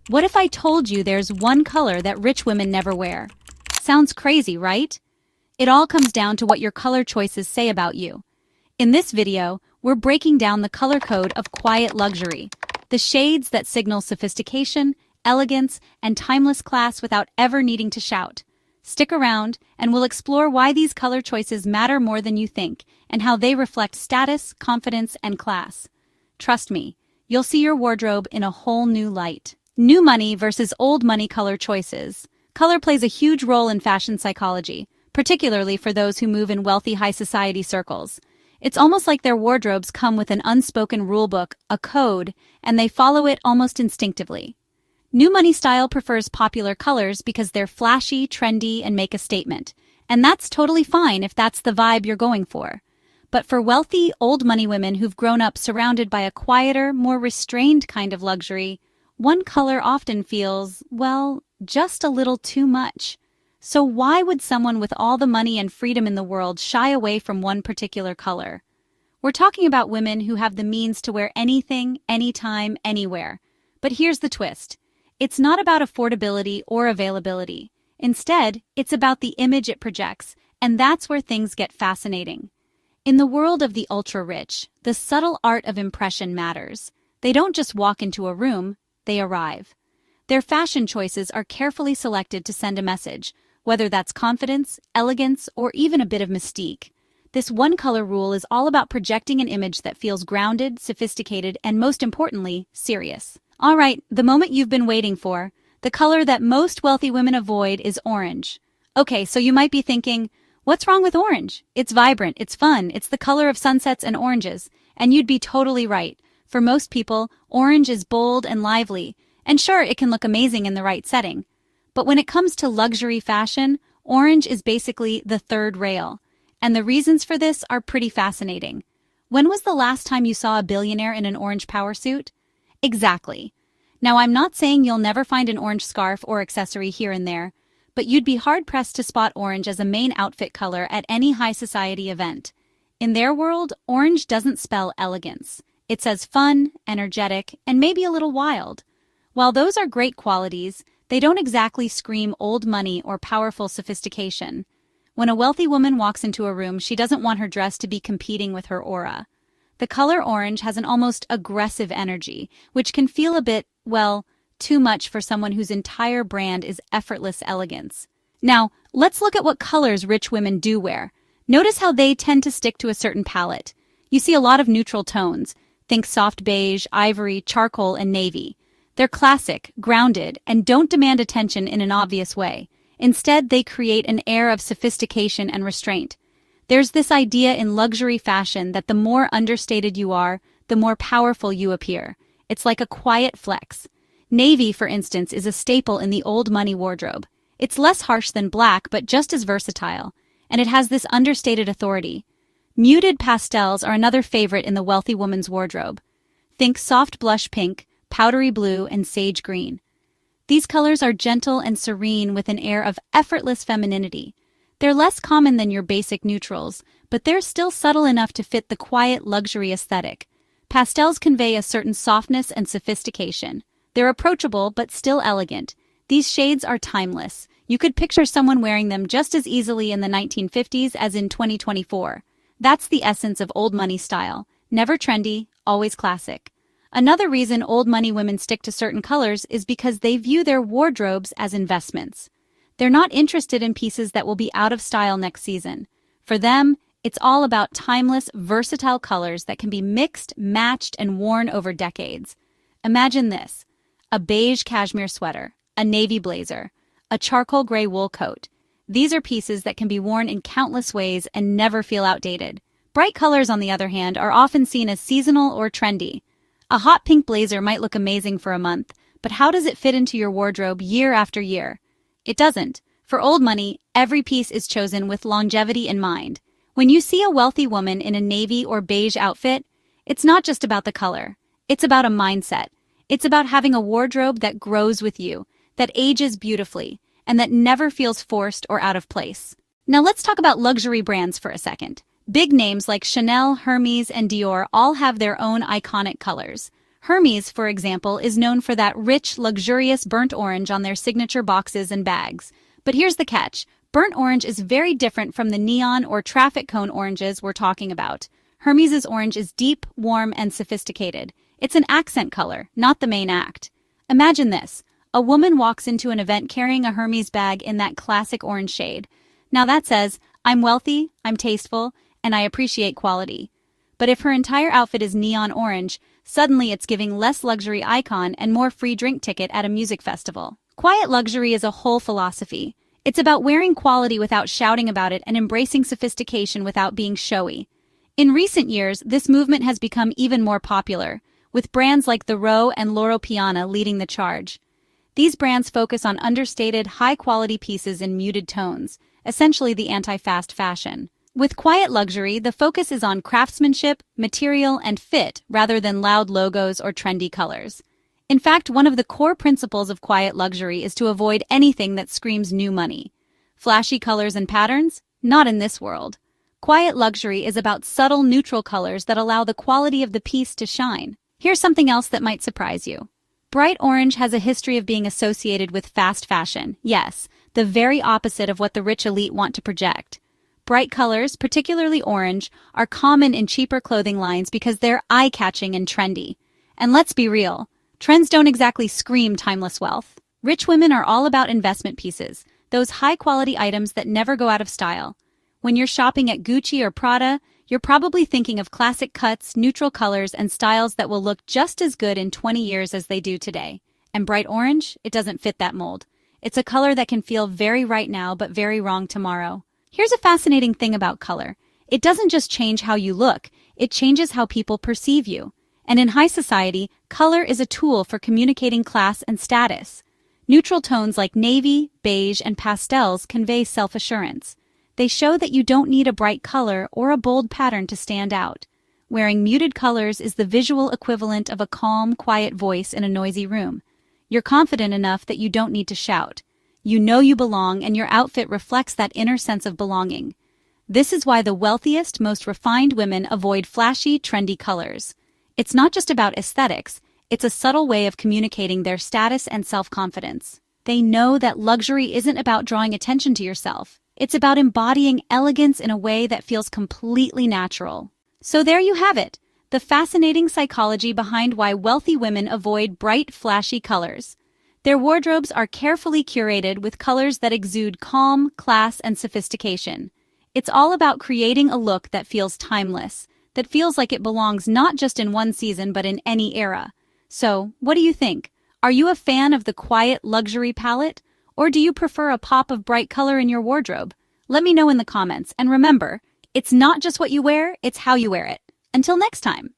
What if I told you there's one color that rich women never wear? Sounds crazy, right? It all comes down to what your color choices say about you. In this video, we're breaking down the color code of quiet luxury, the shades that signal sophistication, elegance, and timeless class without ever needing to shout. Stick around, and we'll explore why these color choices matter more than you think, and how they reflect status, confidence, and class. Trust me, you'll see your wardrobe in a whole new light. New money versus old money color choices. Color plays a huge role in fashion psychology, particularly for those who move in wealthy high society circles. It's almost like their wardrobes come with an unspoken rulebook, a code, and they follow it almost instinctively. New money style prefers popular colors because they're flashy, trendy, and make a statement. And that's totally fine if that's the vibe you're going for. But for wealthy, old money women who've grown up surrounded by a quieter, more restrained kind of luxury, one color often feels, well, just a little too much. So why would someone with all the money and freedom in the world shy away from one particular color? We're talking about women who have the means to wear anything, anytime, anywhere. But here's the twist. It's not about affordability or availability. Instead, it's about the image it projects, and that's where things get fascinating. In the world of the ultra-rich, the subtle art of impression matters. They don't just walk into a room, they arrive. Their fashion choices are carefully selected to send a message, whether that's confidence, elegance, or even a bit of mystique. This one-color rule is all about projecting an image that feels grounded, sophisticated, and most importantly, serious. All right, the moment you've been waiting for. The color that most wealthy women avoid is orange. Okay, so you might be thinking, what's wrong with orange? It's vibrant, it's fun, it's the color of sunsets and oranges. And you'd be totally right. For most people, orange is bold and lively. And sure, it can look amazing in the right setting. But when it comes to luxury fashion, orange is basically the third rail. And the reasons for this are pretty fascinating. When was the last time you saw a billionaire in an orange power suit? Exactly. Now, I'm not saying you'll never find an orange scarf or accessory here and there, but you'd be hard-pressed to spot orange as a main outfit color at any high society event. In their world, orange doesn't spell elegance. It says fun, energetic, and maybe a little wild. While those are great qualities, they don't exactly scream old money or powerful sophistication. When a wealthy woman walks into a room, she doesn't want her dress to be competing with her aura. The color orange has an almost aggressive energy, which can feel a bit, well, too much for someone whose entire brand is effortless elegance. Now, let's look at what colors rich women do wear. Notice how they tend to stick to a certain palette. You see a lot of neutral tones. Think soft beige, ivory, charcoal, and navy. They're classic, grounded, and don't demand attention in an obvious way. Instead, they create an air of sophistication and restraint. There's this idea in luxury fashion that the more understated you are, the more powerful you appear. It's like a quiet flex. Navy, for instance, is a staple in the old money wardrobe. It's less harsh than black, but just as versatile. And it has this understated authority. Muted pastels are another favorite in the wealthy woman's wardrobe. Think soft blush pink, powdery blue, and sage green. These colors are gentle and serene with an air of effortless femininity. They're less common than your basic neutrals, but they're still subtle enough to fit the quiet luxury aesthetic. Pastels convey a certain softness and sophistication. They're approachable but still elegant. These shades are timeless. You could picture someone wearing them just as easily in the 1950s as in 2024. That's the essence of old money style. Never trendy, always classic. Another reason old money women stick to certain colors is because they view their wardrobes as investments. They're not interested in pieces that will be out of style next season. For them, it's all about timeless, versatile colors that can be mixed, matched, and worn over decades. Imagine this: a beige cashmere sweater, a navy blazer, a charcoal gray wool coat. These are pieces that can be worn in countless ways and never feel outdated. Bright colors, on the other hand, are often seen as seasonal or trendy. A hot pink blazer might look amazing for a month, but how does it fit into your wardrobe year after year? It doesn't. For old money, every piece is chosen with longevity in mind. When you see a wealthy woman in a navy or beige outfit, it's not just about the color. It's about a mindset. It's about having a wardrobe that grows with you, that ages beautifully, and that never feels forced or out of place. Now let's talk about luxury brands for a second. Big names like Chanel, Hermes, and Dior all have their own iconic colors. Hermes, for example, is known for that rich, luxurious burnt orange on their signature boxes and bags. But here's the catch. Burnt orange is very different from the neon or traffic cone oranges we're talking about. Hermes's orange is deep, warm, and sophisticated. It's an accent color, not the main act. Imagine this. A woman walks into an event carrying a Hermes bag in that classic orange shade. Now that says, I'm wealthy, I'm tasteful, and I appreciate quality. But if her entire outfit is neon orange, suddenly it's giving less luxury icon and more free drink ticket at a music festival. Quiet luxury is a whole philosophy. It's about wearing quality without shouting about it and embracing sophistication without being showy. In recent years, this movement has become even more popular, with brands like The Row and Loro Piana leading the charge. These brands focus on understated, high-quality pieces in muted tones, essentially the anti-fast fashion. With quiet luxury, the focus is on craftsmanship, material, and fit rather than loud logos or trendy colors. In fact, one of the core principles of quiet luxury is to avoid anything that screams new money. Flashy colors and patterns? Not in this world. Quiet luxury is about subtle, neutral colors that allow the quality of the piece to shine. Here's something else that might surprise you. Bright orange has a history of being associated with fast fashion. Yes, the very opposite of what the rich elite want to project. Bright colors, particularly orange, are common in cheaper clothing lines because they're eye-catching and trendy. And let's be real, trends don't exactly scream timeless wealth. Rich women are all about investment pieces, those high-quality items that never go out of style. When you're shopping at Gucci or Prada, you're probably thinking of classic cuts, neutral colors, and styles that will look just as good in 20 years as they do today. And bright orange? It doesn't fit that mold. It's a color that can feel very right now but very wrong tomorrow. Here's a fascinating thing about color. It doesn't just change how you look, it changes how people perceive you. And in high society, color is a tool for communicating class and status. Neutral tones like navy, beige, and pastels convey self-assurance. They show that you don't need a bright color or a bold pattern to stand out. Wearing muted colors is the visual equivalent of a calm, quiet voice in a noisy room. You're confident enough that you don't need to shout. You know you belong, and your outfit reflects that inner sense of belonging. This is why the wealthiest, most refined women avoid flashy, trendy colors. It's not just about aesthetics, it's a subtle way of communicating their status and self-confidence. They know that luxury isn't about drawing attention to yourself. It's about embodying elegance in a way that feels completely natural. So there you have it, the fascinating psychology behind why wealthy women avoid bright, flashy colors. Their wardrobes are carefully curated with colors that exude calm, class, and sophistication. It's all about creating a look that feels timeless, that feels like it belongs not just in one season but in any era. So, what do you think? Are you a fan of the quiet luxury palette? Or do you prefer a pop of bright color in your wardrobe? Let me know in the comments, and remember, it's not just what you wear, it's how you wear it. Until next time.